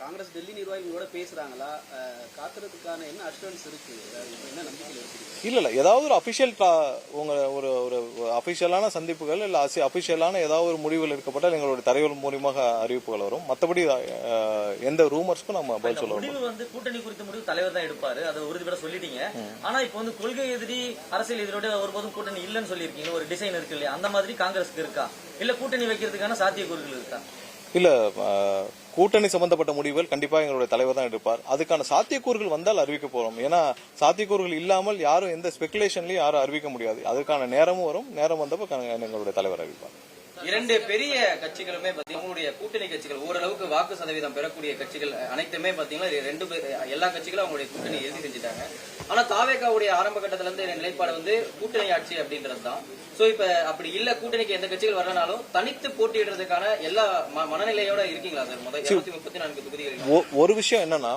காங்கிரஸ் டெல்லி நிர்வாகிகளோட பேசுறாங்களா? காத்துறதுக்கான என்ன அஷ்யூரன்ஸ் இருக்கு? என்ன நம்பிக்கையில் இருக்கு? இல்ல ஏதாவது ஒரு அபிஷியல் உங்க ஒரு ஒரு அபிஷியலான சந்திப்புகள் இல்ல அபிஷியலான ஏதாவது ஒரு முடிவுகள் எடுக்கப்பட்டால் எங்களுடைய தலைவர் மூலியமாக அறிவிப்புகள் வரும். மற்றபடி எந்த ரூமர்ஸ்க்கும் நம்ம பதில் சொல்ல முடிவு கூட்டணி குறித்த முடிவு தலைவர் தான் எடுப்பாரு, அதை உறுதிபட சொல்லிட்டீங்க. ஆனா இப்ப கொள்கை எதிரி அரசியல் எதிரோட ஒருபோதும் கூட்டணி இல்லன்னு சொல்லியிருக்கீங்க. ஒரு டிசைன் இருக்கு இல்லையா, அந்த மாதிரி காங்கிரஸ்க்கு இருக்கா? இல்ல கூட்டணி வைக்கிறதுக்கான சாத்தியக்கூறுகள் இருக்கா? இல்ல கூட்டணி சம்பந்தப்பட்ட முடிவுகள் கண்டிப்பா எங்களுடைய தலைவர் தான் எடுப்பார். அதுக்கான சாத்தியக்கூறுகள் வந்தால் அறிவிக்க போறோம். ஏன்னா சாத்தியக்கூறுகள் இல்லாமல் யாரும் எந்த ஸ்பெகுலேஷன்லயும் யாரும் அறிவிக்க முடியாது. அதுக்கான நேரமும் வரும். நேரம் வந்தப்ப எங்களுடைய தலைவர் அறிவிப்பார். இரண்டு பெரிய கட்சிகளுமே உங்களுடைய கூட்டணி கட்சிகள், ஓரளவுக்கு வாக்கு சதவீதம் பெறக்கூடிய கட்சிகள் அனைத்துமே பாத்தீங்கன்னா எல்லா கட்சிகளும் அவங்களுடைய கூட்டணி எழுதி செஞ்சுட்டாங்க. ஆனா தாவேகாவுடைய ஆரம்ப கட்டத்துல இருந்து நிலைப்பாடு கூட்டணி ஆட்சி அப்படின்றதுதான். சோ இப்ப அப்படி இல்ல, கூட்டணிக்கு எந்த கட்சிகள் வரனாலும் தனித்து போட்டியிடுறதுக்கான எல்லா மனநிலையோட இருக்கீங்களா சார்? முதல் 234 தொகுதிகள் ஒரு விஷயம் என்னன்னா,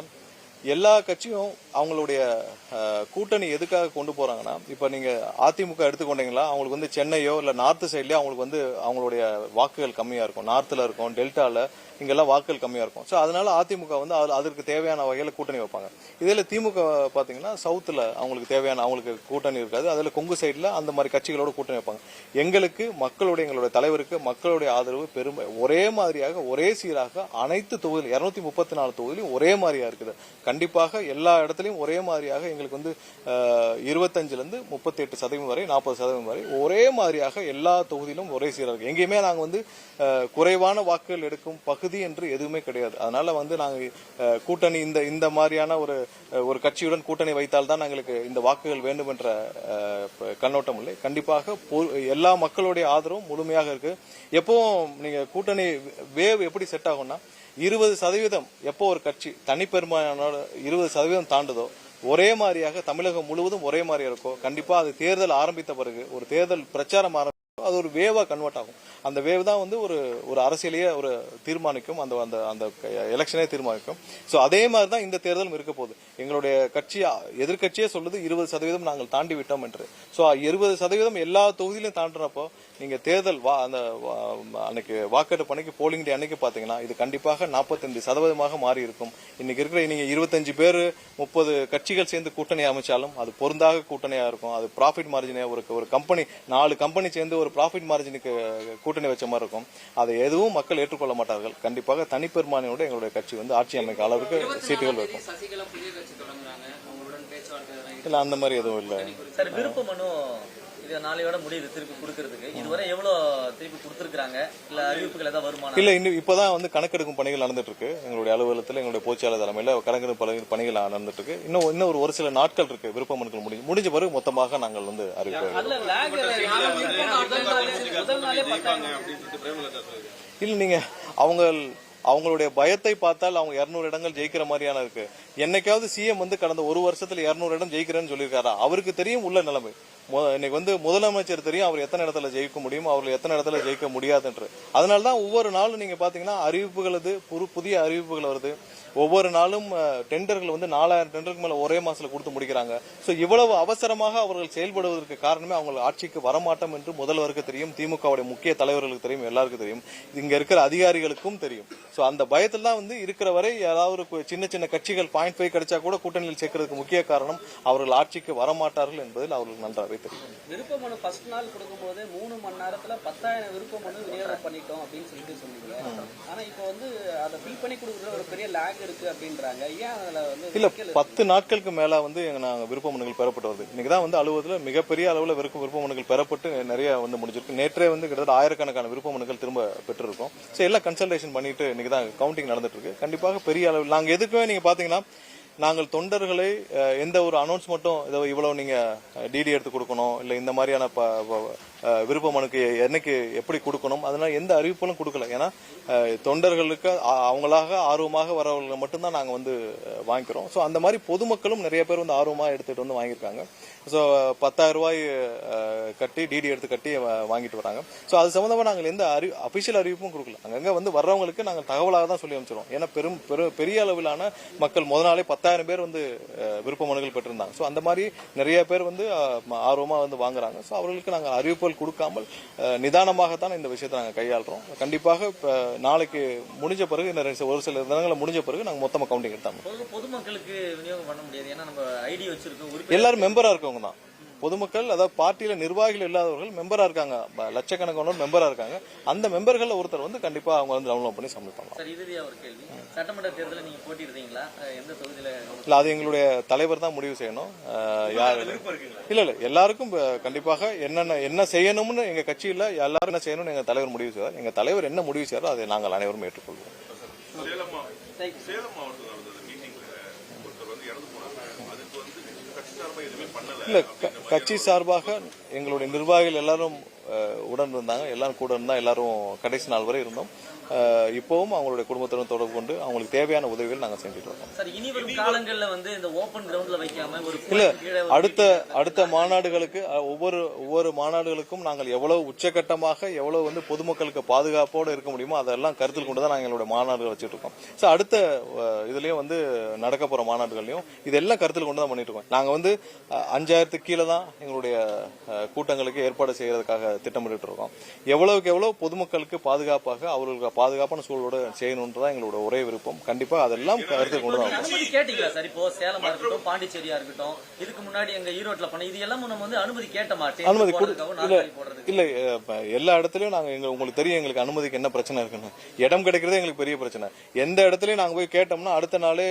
எல்லா கட்சியும் அவங்களுடைய கூட்டணி எதுக்காக கொண்டு போறாங்கன்னா, இப்ப நீங்க அதிமுக எடுத்துக்கொண்டீங்களா, அவங்களுக்கு சென்னையோ இல்ல நார்த் சைட்லயோ அவங்களுக்கு அவங்களுடைய வாக்குகள் கம்மியா இருக்கும். நார்த்ல இருக்கும், டெல்டால இங்கெல்லாம் வாக்குகள் கம்மியா இருக்கும். சோ அதனால அதிமுக அதற்கு தேவையான வகையில கூட்டணி வைப்பாங்க. இதுல திமுக பாத்தீங்கன்னா சவுத்துல அவங்களுக்கு தேவையான அவங்களுக்கு கூட்டணி இருக்காது. அதுல கொங்கு சைட்ல அந்த மாதிரி கட்சிகளோட கூட்டணி வைப்பாங்க. எங்களுடைய தலைவருக்கு மக்களுடைய ஆதரவு பெருமை ஒரே மாதிரியாக ஒரே சீராக அனைத்து தொகுதியில் 234 தொகுதியிலும் ஒரே மாதிரியா இருக்குது. கண்டிப்பாக எல்லா இடத்துலயும் ஒரே மாதிரியாக எங்களுக்கு 25% 38% வரை 40% வரை ஒரே மாதிரியாக எல்லா தொகுதியிலும் ஒரே சீராக இருக்கு. எங்கேயுமே நாங்க குறைவான வாக்குகள் எடுக்கும் பகுதி என்று எதுவுமே கிடையாது. அதனால நாங்க கூட்டணி இந்த மாதிரியான ஒரு கட்சியுடன் கூட்டணி வைத்தால் தான் எங்களுக்கு இந்த வாக்குகள் வேண்டும் என்ற கண்ணோட்டம் இல்லை. கண்டிப்பாக எல்லா மக்களுடைய ஆதரவும் முழுமையாக இருக்கு. எப்பவும் நீங்க கூட்டணி வேவ் எப்படி செட் ஆகும்னா, 20% எப்போ ஒரு கட்சி தனிப்பெரும்பாலான 20% தாண்டுதோ ஒரே மாதிரியாக தமிழகம் முழுவதும் ஒரே மாதிரியா இருக்கோ, கண்டிப்பா அது தேர்தல் ஆரம்பித்த பிறகு ஒரு தேர்தல் பிரச்சாரம் அது ஒரு வேவா கன்வெர்ட் ஆகும். அந்த வேவ் தான் ஒரு அரசியலையே ஒரு தீர்மானிக்கும், அந்த எலெக்ஷனே தீர்மானிக்கும். சோ அதே மாதிரி தான் இந்த தேர்தலும் இருக்க போகுது. எங்களுடைய கட்சி எதிர்கட்சியே சொல்லுது 20% நாங்கள் தாண்டி விட்டோம் என்று. சோ 20% எல்லா தொகுதியிலும் தாண்டினப்போ நீங்க தேர்தல் அன்னைக்கு வாக்கெடுப்பு அன்னைக்கு போலிங் டே அன்னைக்கு பாத்தீங்கன்னா இது கண்டிப்பாக 45% மாறி இருக்கும். இன்னைக்கு இருக்கிற நீங்க 25 பேர் 30 கட்சிகள் சேர்ந்து கூட்டணி அமைச்சாலும் அது பொருந்தாக கூட்டணியா இருக்கும். அது ப்ராஃபிட் மார்ஜினே ஒரு கம்பெனி 4 கம்பெனி சேர்ந்து ஒரு ப்ராஃபிட் மார்ஜினுக்கு கூட்டணி வச்ச மாதிரி இருக்கும். அதை எதுவும் மக்கள் ஏற்றுக்கொள்ள மாட்டார்கள். கண்டிப்பாக தனிப்பெரும்பான்மையோட எங்களுடைய கட்சி ஆட்சி அமைக்க அளவுக்கு சீட்டுகள் வைக்கும். இல்ல அந்த மாதிரி எதுவும் இல்ல. விருப்ப மனு நாளையோட முடியுது திருப்பி கொடுக்கறதுக்கு. இதுவரை எவ்வளவு திருப்பி கொடுத்திருக்காங்க? இல்ல அறிவிப்புகள் ஏதாவது வருமானம்? இல்ல இப்பதான் கணக்கெடுக்கும் பணிகள் நடந்துட்டு இருக்கு. எங்களுடைய அலுவலகத்தில் எங்களுடைய பொதுச்செயலாளர் தலைமையில கணக்கெடுப்பு பணிகள் நடந்துட்டு இருக்கு. இன்னும் ஒரு சில நாட்கள் இருக்கு விருப்ப மனுக்கள் முடிஞ்ச பிறகு மொத்தமாக நாங்கள் அறிவிப்போம். இல்ல நீங்க அவங்களுடைய பயத்தை பார்த்தால் அவங்க 200 இடங்கள் ஜெயிக்கிற மாதிரியான இருக்கு. என்னைக்காவது சிஎம் கடந்த ஒரு வருஷத்துல 200 இடம் ஜெயிக்கிறேன்னு சொல்லியிருக்காரா? அவருக்கு தெரியும் உள்ள நிலைமை. இன்னைக்கு முதலமைச்சர் தெரியும் அவர் எத்தனை இடத்துல ஜெயிக்க முடியும், அவர்கள் எத்தனை இடத்துல ஜெயிக்க முடியாதுன்று. அதனாலதான் ஒவ்வொரு நாளும் நீங்க பாத்தீங்கன்னா அறிவிப்புகள் புதிய அறிவிப்புகள் வருது. ஒவ்வொரு நாளும் டெண்டர்கள் 4000 டெண்டருக்கு மேல ஒரே மாசத்துல கொடுத்து முடிக்கிறாங்க. சோ இவ்வளவு அவசரமாக அவர்கள் செயல்படுவதற்கு காரணமே அவங்க ஆட்சிக்கு வரமாட்டோம் என்று முதல்வருக்கு தெரியும், திமுகவுடைய முக்கிய தலைவர்களுக்கு தெரியும், எல்லாருக்கும் தெரியும், இங்க இருக்கிற அதிகாரிகளுக்கும் தெரியும். சோ அந்த பயத்தில் தான் இருக்கிற வரை ஏதாவது சின்ன கட்சிகள் 0.5 கிடைச்சா கூட கூட்டணியில் சேர்க்கறதுக்கு முக்கிய காரணம் அவர்கள் ஆட்சிக்கு வரமாட்டார்கள் என்பதில் அவர்களுக்கு நன்றாகவே தெரியும். விருப்ப மனு ஃபர்ஸ்ட் நாள் கொடுக்கும்போது 3 மணி நேரத்துல 10,000 விருப்ப மனு விநியோகம் பண்ணிட்டோம் அப்படின்னு சொல்லிட்டு சொன்னீங்க. ஆனா இப்போ அதை ஃபில் பண்ணி கொடுக்குற ஒரு பெரிய லேக் இருக்கு அப்படின்றாங்க. ஏன் அதுல இல்ல 10 நாட்களுக்கு மேல நாங்க விருப்ப மனுக்கள் பெறப்பட்டு வருது. இன்னைக்குதான் அலுவலகத்துல மிகப்பெரிய அளவுல விருப்ப மனுக்கள் பெறப்பட்டு நிறைய முடிஞ்சிருக்கு. நேற்றே கிட்டத்தட்ட ஆயிரக்கணக்கான விருப்ப மனுக்கள் திரும்ப பெற்றிருக்கோம். சோ எல்லாம் கன்சல்டேஷன் பண்ணிட்டு இன்னைக்குதான் கவுண்டிங் நடந்துட்டு இருக்கு. கண்டிப்பாக பெரிய அளவில் நாங்க எதுக்குமே நீங்க பாத்தீங்கன்னா நாங்கள் தொண்டர்களை எந்த ஒரு அனௌன்ஸ்மெண்ட்டும் இவ்வளவு நீங்க டிடி எடுத்து கொடுக்கணும் இல்ல இந்த மாதிரியான விருப்ப மனுக்கு என்னைக்கு எப்படி கொடுக்கணும் அதனால எந்த அறிவிப்புகளும் கொடுக்கல. ஏன்னா தொண்டர்களுக்கு அவங்களாக ஆர்வமாக வரவங்களை மட்டும்தான் நாங்க வாங்கிக்கிறோம். சோ அந்த மாதிரி பொதுமக்களும் நிறைய பேர் ஆர்வமா எடுத்துட்டு வாங்கியிருக்காங்க. சோ 10,000 ரூபாய் கட்டி டிடி எடுத்து கட்டி வாங்கிட்டு வராங்க. சோ அது சம்பந்தமா நாங்கள் எந்த அபிஷியல் அறிவிப்பும் கொடுக்கல. அங்கங்க வர்றவங்களுக்கு நாங்கள் தகவலாக தான் சொல்லி அமைச்சிருவோம். ஏன்னா பெரிய அளவிலான மக்கள் முதல் நாளே 10,000 பேர் விருப்ப மனுக்கள் பெற்றிருந்தாங்க. சோ அந்த மாதிரி நிறைய பேர் ஆர்வமா வாங்குறாங்க. சோ அவர்களுக்கு நாங்கள் அறிவிப்பு தகவல் கொடுக்காமல் நிதானமாகத்தான் இந்த விஷயத்தை நாங்கள் கையாளுறோம். கண்டிப்பாக நாளைக்கு முடிஞ்ச பிறகு இந்த ஒரு சில தினங்களை முடிஞ்ச பிறகு நாங்கள் மொத்தமாக கவுண்டிங் எடுத்தாங்க. பொதுமக்களுக்கு விநியோகம் பண்ண முடியாது, ஏன்னா நம்ம ஐடி வச்சிருக்கோம். எல்லாரும் மெம்பரா இருக்கவங்க தான் பொதுமக்கள், அதாவது பார்ட்டியில நிர்வாகிகள் இல்லாதவர்கள் மெம்பரா இருக்காங்க, லட்சக்கணக்கானோர் மெம்பரா இருக்காங்க. அந்த மெம்பர்கள் ஒருத்தர் வந்து கண்டிப்பா அவங்க வந்து டவுன்லோட் பண்ணி சப்மிட் பண்ணலாம். சார், இறுதியா ஒரு கேள்வி, சட்டமன்ற தேர்தலில் நீங்க போட்டியிடுறீங்களா? எந்த தொகுதியில? இல்ல, அது எங்களுடைய தலைவர் தான் முடிவு செய்யணும். யார் இல்ல எல்லாருக்கும் கண்டிப்பாக என்ன செய்யணும்னு எங்க கட்சியில எல்லாரும் என்ன செய்யணும்னு எங்க தலைவர் முடிவு செய்வார். எங்க தலைவர் என்ன முடிவு செய்வாரோ அதை நாங்கள் அனைவரும் ஏற்றுக்கொள்வோம். இல்ல, கட்சி சார்பாக எங்களுடைய நிர்வாகிகள் எல்லாரும் உடன் இருந்தாங்க, எல்லாரும் கூட இருந்தா, எல்லாரும் கடைசி நாள் வரை இருந்தோம். இப்பவும் அவங்களுடைய குடும்பத்துடன் தொடர்பு கொண்டு அவங்களுக்கு தேவையான உதவிகள் நாங்க செஞ்சுட்டு இருக்கோம். சார், இனி வரும் காலங்கள்ல வந்து இந்த ஓபன் கிரவுண்ட்ல வைக்காம ஒரு இல்ல, அடுத்த மாநாடுகளுக்கு ஒவ்வொரு மாநாடுகளுக்கும் நாங்கள் எவ்வளவு உச்சகட்டமாக எவ்வளவு வந்து பொதுமக்களுக்கு பாதுகாப்போடு இருக்க முடியுமோ அதெல்லாம் கருத்தில் கொண்டுதான் நாங்கள் எங்களுடைய மாநாடுகள் வச்சுட்டு இருக்கோம். சோ அடுத்த இதுலயும் வந்து நடக்க போற மாநாடுகள்லயும் இதெல்லாம் கருத்தில் கொண்டுதான் பண்ணிட்டு இருக்கோம். நாங்க வந்து 5000 கீழே தான் எங்களுடைய கூட்டங்களுக்கு ஏற்பாடு செய்யறதுக்காக திட்டமிட்டு இருக்கோம். எவ்வளவுக்கு எவ்வளவு பொதுமக்களுக்கு பாதுகாப்பாக அவர்களுக்கு பாதுகாப்பான சூழலோட செய்யணும்ன்றதான் எங்களோட ஒரே விருப்பம். கண்டிப்பா அதெல்லாம் கருத்தில் கொண்டுதான். அனுமதி கேட்டீங்களா சார்? இப்போ சேலமா இருக்கட்டும், பாண்டிச்சேரியா இருக்கட்டும், இதுக்கு முன்னாடி எங்க ஈரோட்ல பண்ண இது எல்லாம் நம்ம வந்து அனுமதி கேட்ட மாட்டேன். அனுமதி இல்ல, எல்லா இடத்துலயும் நாங்க உங்களுக்கு தெரியும் எங்களுக்கு அனுமதிக்கு என்ன பிரச்சனை இருக்குன்னு. இடம் கிடைக்கிறதே எங்களுக்கு பெரிய பிரச்சனை. எந்த இடத்துலயும் நாங்க போய் கேட்டோம்னா அடுத்த நாளே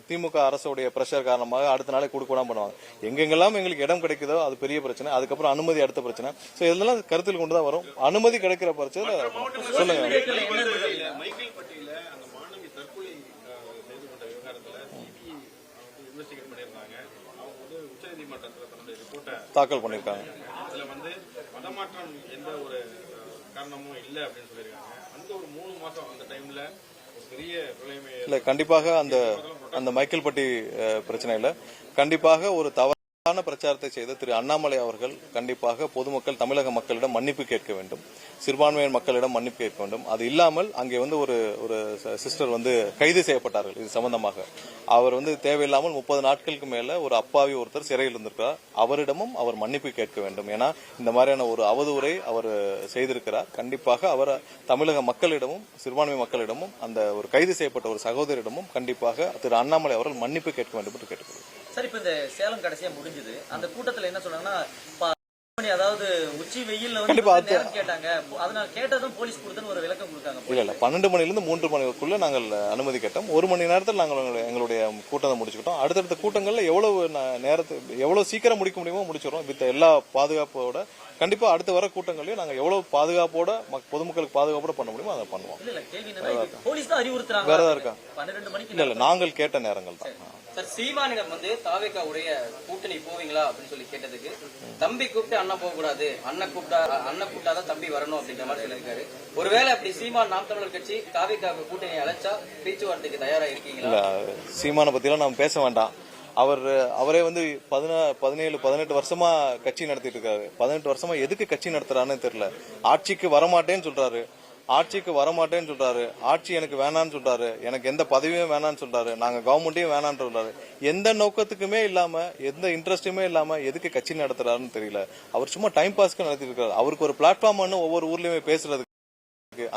திமுக அரசுடைய பிரஷர் காரணமாக அடுத்த நாளே கொடுக்கலாம் பண்ணுவாங்க. எங்கெங்கெல்லாம் எங்களுக்கு இடம் கிடைக்குதோ அது பெரிய பிரச்சனை. அதுக்கப்புறம் அனுமதி அடுத்த பிரச்சனை. சோ இதெல்லாம் கருத்தில் கொண்டுதான் வரும். அனுமதி கிடைக்கிற பிரச்சனை சொல்லுங்க. மைக்கேல்பட்டியில அந்த மாணவி தற்கொலை செய்து கொண்ட விவகாரத்துல சிபிஐ இன்வெஸ்டிகேட் பண்ணிருக்காங்க. அவங்க வந்து உச்சநீதிமன்றத்தில் தன்னுடைய ரிப்போர்ட்டை தாக்கல் பண்ணிருக்காங்க. அதுல வந்து மதமாற்றம் எந்த ஒரு காரணமும் இல்லை அப்படின்னு சொல்லியிருக்காங்க. அந்த ஒரு 3 மாசம் அந்த டைம்ல பெரிய பிரளயமே இல்ல. கண்டிப்பாக அந்த மைக்கேல்பட்டி பிரச்சனையில கண்டிப்பாக ஒரு தவறான பிரச்சாரத்தை செய்த திரு அண்ணாமலை அவர்கள் கண்டிப்பாக பொதுமக்கள் தமிழக மக்களிடம் மன்னிப்பு கேட்க வேண்டும், சிறுபான்மையினர் மக்களிடம் மன்னிப்பு கேட்க வேண்டும். அது இல்லாமல் அங்கே வந்து ஒரு சிஸ்டர் வந்து கைது செய்யப்பட்டார்கள் இது சம்பந்தமாக. அவர் வந்து தேவையில்லாமல் 30 நாட்களுக்கு மேல ஒரு அப்பாவி ஒருத்தர் சிறையில் இருந்திருக்கிறார். அவரிடமும் அவர் மன்னிப்பு கேட்க வேண்டும். ஏன்னா இந்த மாதிரியான ஒரு அவதூறை அவர் செய்திருக்கிறார். கண்டிப்பாக அவர் தமிழக மக்களிடமும் சிறுபான்மை மக்களிடமும் அந்த ஒரு கைது செய்யப்பட்ட ஒரு சகோதரிடமும் கண்டிப்பாக திரு அண்ணாமலை அவர்கள் மன்னிப்பு கேட்க வேண்டும் என்று கேட்டுக்கொள்கிறேன். சார், இப்ப இந்த சேலம் கடைசியா முடிஞ்சது. அந்த கூட்டத்துல என்ன சொன்னாங்கன்னா, அதாவது உச்சி வெயில்ல வந்து நேரம் கேட்டாங்க, அதனால கேட்டதும் போலீஸ் கொடுத்தன்னு ஒரு விளக்கம் கொடுத்தாங்க. இல்ல 12 மணிலிருந்து 3 மணிக்குள்ள நாங்கள் அனுமதி கேட்டோம். 1 மணி நேரத்தில் நாங்கள் எங்களுடைய கூட்டத்தை முடிச்சுக்கிட்டோம். அடுத்தடுத்த கூட்டங்கள்ல எவ்வளவு சீக்கிரம் முடிக்க முடியுமோ முடிச்சிடறோம். வித் எல்லா பாதுகாப்போட கண்டிப்பா அடுத்த வர கூட்டங்களையும் நாங்க எவ்வளவு பாதுகாப்போட பொதுமக்களுக்கு பாதுகாப்போட பண்ண முடியுமோ அதை பண்ணுவோம். வேற ஏதாவது இருக்கா? இல்ல நாங்கள் கேட்ட நேரங்கள் தான். சார், சீமானிடம் வந்து தாவேகாவுடைய கூட்டணி போவீங்களா அப்படின்னு சொல்லி கேட்டதுக்கு, தம்பி கூப்பிட்டு அண்ணன் போக கூடாது, அண்ணன் கூப்பிட்டாதான் தம்பி வரணும் அப்படின்ற மாதிரி சொல்லியிருக்காரு. ஒருவேளை அப்படி சீமான் நாம் தமிழர் கட்சி தாவேகாவுக்கு கூட்டணி அழைச்சா பேச்சுவார்த்தைக்கு தயாரா இருக்கீங்களா? இல்ல, சீமான பத்தி எல்லாம் நாம பேச வேண்டாம். அவரே வந்து 17-18 வருஷமா கட்சி நடத்திட்டு இருக்காரு. 18 வருஷமா எதுக்கு கட்சி நடத்துறாருன்னு தெரியல. ஆட்சிக்கு வரமாட்டேன்னு சொல்றாரு, ஆட்சி எனக்கு வேணான்னு சொல்றாரு, எனக்கு எந்த பதவியும் வேணான்னு சொல்றாரு, நாங்க கவர்மெண்ட்டையும் வேணான்னு சொல்றாரு. எந்த நோக்கத்துக்குமே இல்லாம எந்த இன்ட்ரெஸ்டுமே இல்லாம எதுக்கு கட்சி நடத்துறாருன்னு தெரியல. அவர் சும்மா டைம் பாஸ்க்கு நடத்திட்டு இருக்காரு. அவருக்கு ஒரு பிளாட்ஃபார்ம் ஒவ்வொரு ஊர்லயுமே பேசுறது,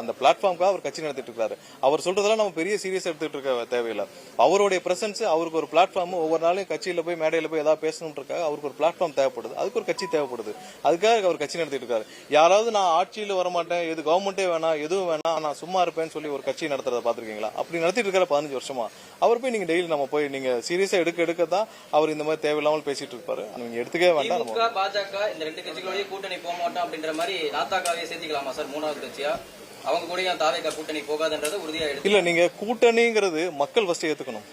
அந்த பிளாட்ஃபார்முக்காக அவர் கட்சி நடத்திட்டு இருக்காரு. அவர் சொல்றதெல்லாம் நம்ம பெரிய சீரியஸ் எடுத்துட்டு இருக்க தேவையில்லை. அவருடைய பிரசன்ஸ், அவருக்கு ஒரு பிளாட்ஃபார்ம், ஒவ்வொரு நாளையும் கட்சியில போய் மேடையில போய் ஏதாவது பேசணும்ன்றக்காக அவருக்கு ஒரு பிளாட்ஃபார்ம் தேவைப்படுது, அதுக்கு ஒரு கட்சி தேவைப்படுது. அதுக்காக அவர் கட்சி நடத்திட்டு இருக்காரு. யாராவது நான் ஆட்சியில வரமாட்டேன், எது கவர்மெண்டே வேணாம், எதுவும் வேணாம், நான் சும்மா இருப்பேன்னு சொல்லி ஒரு கட்சி நடத்துறத பாத்திருக்கீங்களா? அப்படி நடத்திட்டு இருக்காரு 15 வருஷமா. அவர் போய் நீங்க டெய்லி நம்ம போய் நீங்க சீரியஸா எடுக்கதான் அவர் இந்த மாதிரி தேவையில்லாமல் பேசிட்டு இருப்பாரு. நீங்க எடுத்துக்கவே வேண்டாம். பாஜக இந்த 2 கட்சிகளோடய கூட்டணி போக மாட்டோம் அப்படின்ற மாதிரி நாத்தாக்காவே சேர்த்துக்கலாமா சார் 3வது கட்சியா? அவங்க கூட தாவேகா கூட்டணி போகாதுன்றது உறுதியா? இல்ல, நீங்க கூட்டணிங்கிறது மக்கள் ஃபர்ஸ்ட் ஏத்துக்கணும்.